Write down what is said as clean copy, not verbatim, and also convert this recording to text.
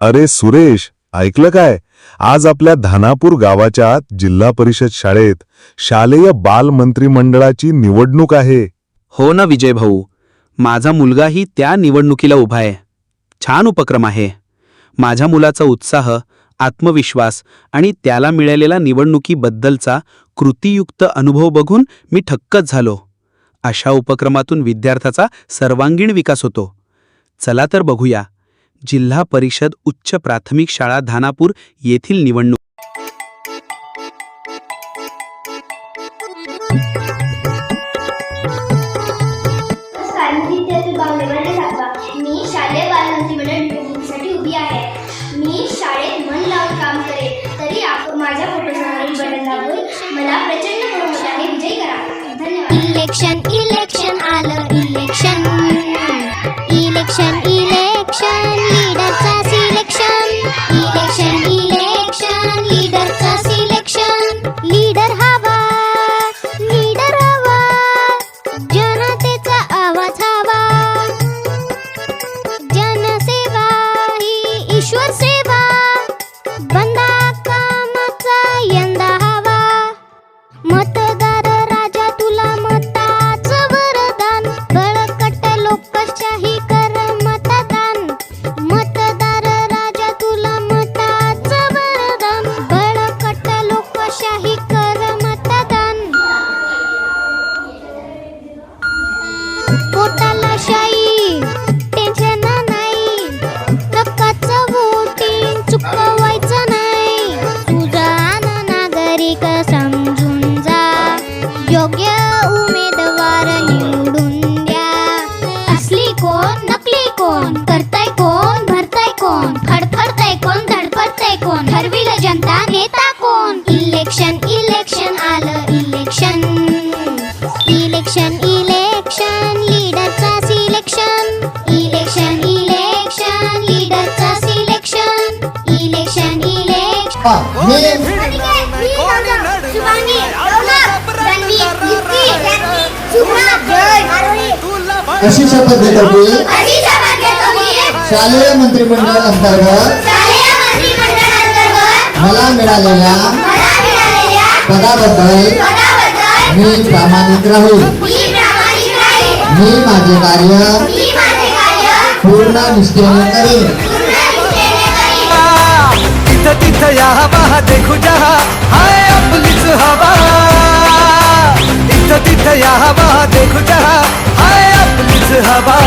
अरे सुरेश, ऐकलं काय? आज आपल्या धानापूर गावाच्या जिल्हा परिषद शाळेत शालेय बाल मंत्रिमंडळाची निवडणूक आहे. हो ना विजय भाऊ, माझा मुलगाही त्या निवडणुकीला उभा आहे. छान उपक्रम आहे. माझ्या मुलाचा उत्साह, आत्मविश्वास आणि त्याला मिळालेला निवडणुकीबद्दलचा कृतीयुक्त अनुभव बघून मी थक्कच झालो. अशा उपक्रमातून विद्यार्थ्याचा सर्वांगीण विकास होतो. चला तर बघूया जिल्हा परिषद उच्च प्राथमिक शाळा धानापूर येथील निवडणूक. नमस्कार, मी विद्यार्थी बावलेवाडी सातवा. मी शालेय बालमंत्रिमंडळ निवडणुकीसाठी उभी आहे. मी शाळेत मन लावून काम करेन, तरी आपण माझ्या फोटोसमोरील बटन दाबून मला प्रचंड बहुमताने विजयी करा. धन्यवाद. इलेक्शन इलेक्शन आलं इलेक्शन इलेक्शन इलेक्शन लीडरचा सिलेक्शन इलेक्शन इलेक्शन लीडरचा सिलेक्शन लीडर हवा जनतेचा आवाज हवा जनसेवा ही ईश्वर सेवा बंदा कामाचा यंदा हवा मतदार राजा तुला मताचं वरदान बळकट लोकशाही कर मतदान मतदार राजा तुला मताचं वरदान बळकट लोकशाही कर मतदान पोटाला शाई टेन्शन नाही हक्काचं वोटिंग चुकवायचं नाही सुजाण नागरिक समजून जा योग्य उमेदवार निवडून द्या असली कोण नकली कोण करताय कोण भरताय कोण फडफडताय कोण धडपडताय कोण ठरविलं जनता नेता कोण इलेक्शन इलेक्शन आलं इलेक्शन इलेक्शन इलेक्शन लीडरचा सिलेक्शन इलेक्शन इलेक्शन लीडरचा सिलेक्शन इलेक्शन इलेक्शन अशी शपथ घेतो की शालेय मंत्रिमंडळ अंतर्गत मला मिळालेल्या पदाबद्दल मी प्रामाणिक राहू. मी माझे कार्य पूर्ण निष्ठेने करेन. तिथं तिथं या हवा देखू जहा हाय आपलीच हवा तिथं तिथं या हवा देखू जहा हाय आपलीच हवा